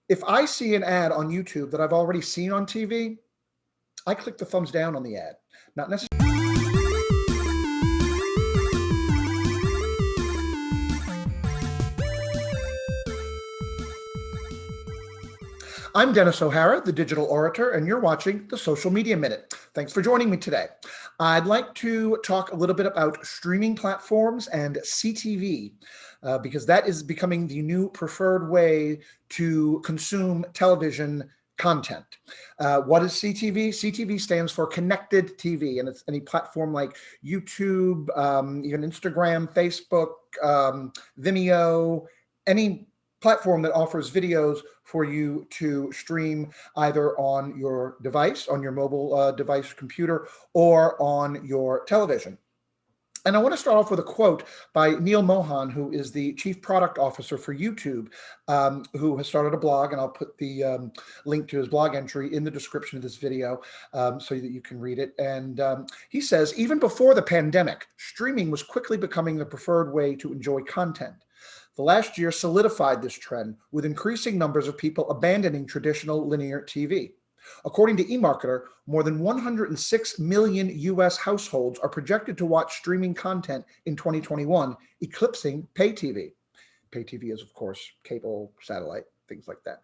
If I see an ad on YouTube that I've already seen on TV, I click the thumbs down on the ad. Not necessarily. I'm Dennis O'Hara, the Digital Orator, and you're watching the Social Media Minute. Thanks for joining me today. I'd like to talk a little bit about streaming platforms and CTV, because that is becoming the new preferred way to consume television content. What is CTV? CTV stands for Connected TV, and it's any platform like YouTube, even Instagram, Facebook, Vimeo, any platform that offers videos for you to stream either on your device, on your mobile device, computer, or on your television. And I want to start off with a quote by Neil Mohan, who is the Chief Product Officer for YouTube, who has started a blog, and I'll put the link to his blog entry in the description of this video so that you can read it. And he says, even before the pandemic, streaming was quickly becoming the preferred way to enjoy content. The last year solidified this trend, with increasing numbers of people abandoning traditional linear TV. According to eMarketer, more than 106 million US households are projected to watch streaming content in 2021, eclipsing pay TV. Pay TV is, of course, cable, satellite, things like that.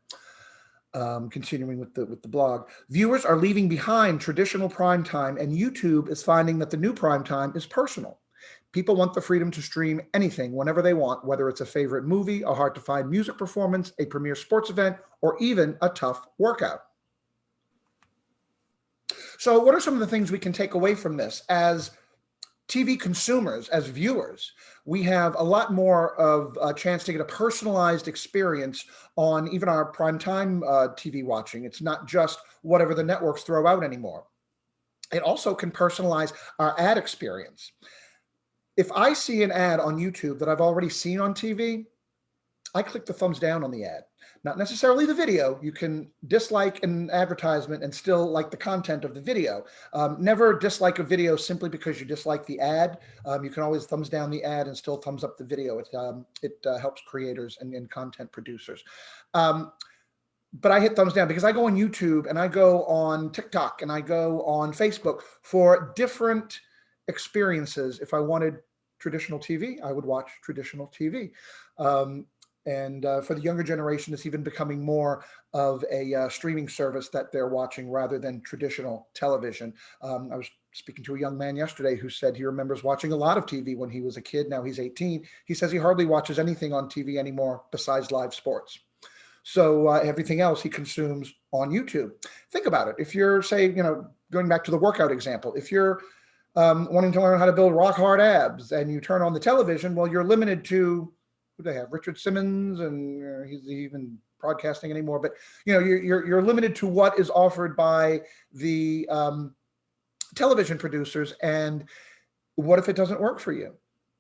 Continuing with the blog, viewers are leaving behind traditional prime time, and YouTube is finding that the new prime time is personal. People want the freedom to stream anything whenever they want, whether it's a favorite movie, a hard-to-find music performance, a premier sports event, or even a tough workout. So what are some of the things we can take away from this? As TV consumers, as viewers, we have a lot more of a chance to get a personalized experience on even our primetime TV watching. It's not just whatever the networks throw out anymore. It also can personalize our ad experience. If I see an ad on YouTube that I've already seen on TV, I click the thumbs down on the ad. Not necessarily the video. You can dislike an advertisement and still like the content of the video. Never dislike a video simply because you dislike the ad. You can always thumbs down the ad and still thumbs up the video. It helps creators and content producers. But I hit thumbs down because I go on YouTube and I go on TikTok and I go on Facebook for different experiences. If I wanted traditional TV, I would watch traditional TV. And for the younger generation, it's even becoming more of a streaming service that they're watching rather than traditional television. I was speaking to a young man yesterday who said he remembers watching a lot of TV when he was a kid. Now he's 18. He says he hardly watches anything on TV anymore besides live sports. So everything else he consumes on YouTube. Think about it. If you're, say, going back to the workout example, if you're wanting to learn how to build rock hard abs and you turn on the television, well, you're limited to, who do they have? Richard Simmons, and he's even broadcasting anymore, but you're limited to what is offered by the television producers. And what if it doesn't work for you?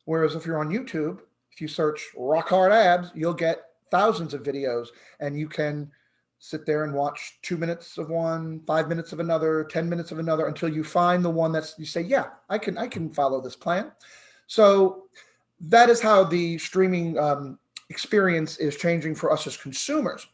Whereas if you're on YouTube, if you search rock hard abs, you'll get thousands of videos, and you can sit there and watch 2 minutes of one, 5 minutes of another, 10 minutes of another, until you find the one that's, you say, yeah, I can follow this plan. So that is how the streaming experience is changing for us as consumers.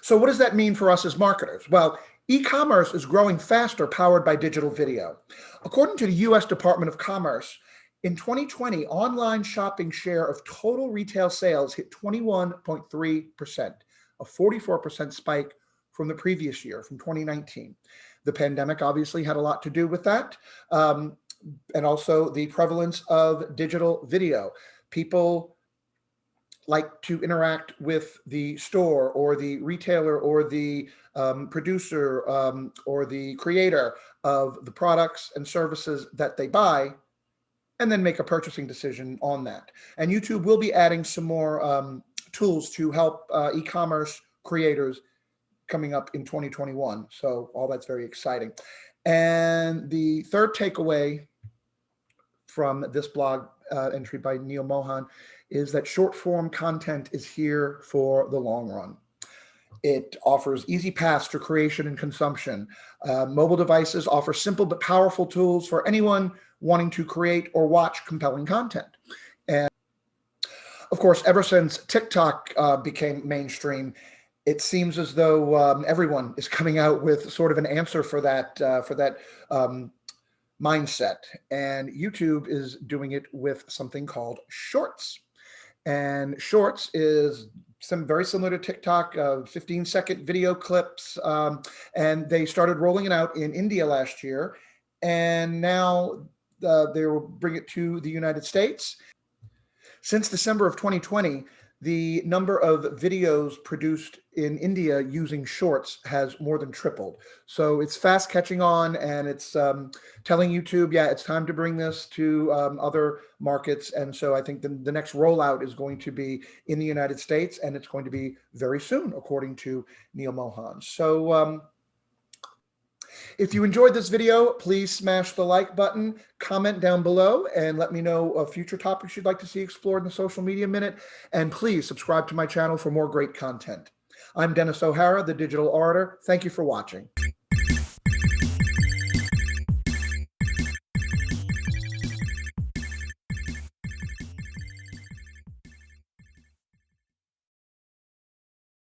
So what does that mean for us as marketers? Well, e-commerce is growing faster, powered by digital video. According to the US Department of Commerce, in 2020, online shopping share of total retail sales hit 21.3%, a 44% spike from the previous year, from 2019. The pandemic obviously had a lot to do with that, and also the prevalence of digital video. People like to interact with the store or the retailer or the producer or the creator of the products and services that they buy, and then make a purchasing decision on that. And YouTube will be adding some more tools to help e-commerce creators coming up in 2021. So all that's very exciting. And the third takeaway from this blog entry by Neil Mohan is that short form content is here for the long run. It offers easy paths to creation and consumption. Mobile devices offer simple but powerful tools for anyone wanting to create or watch compelling content. And of course, ever since TikTok became mainstream, it seems as though everyone is coming out with sort of an answer for that mindset. And YouTube is doing it with something called Shorts. And Shorts is very similar to TikTok, 15-second video clips. And they started rolling it out in India last year. And now they will bring it to the United States. Since December of 2020, the number of videos produced in India using Shorts has more than tripled. So it's fast catching on, and it's telling YouTube, yeah, it's time to bring this to other markets. And so I think the next rollout is going to be in the United States, and it's going to be very soon, according to Neil Mohan. So if you enjoyed this video, please smash the like button, comment down below, and let me know of future topics you'd like to see explored in the Social Media Minute. And please subscribe to my channel for more great content. I'm Dennis O'Hara, the Digital Orator. Thank you for watching.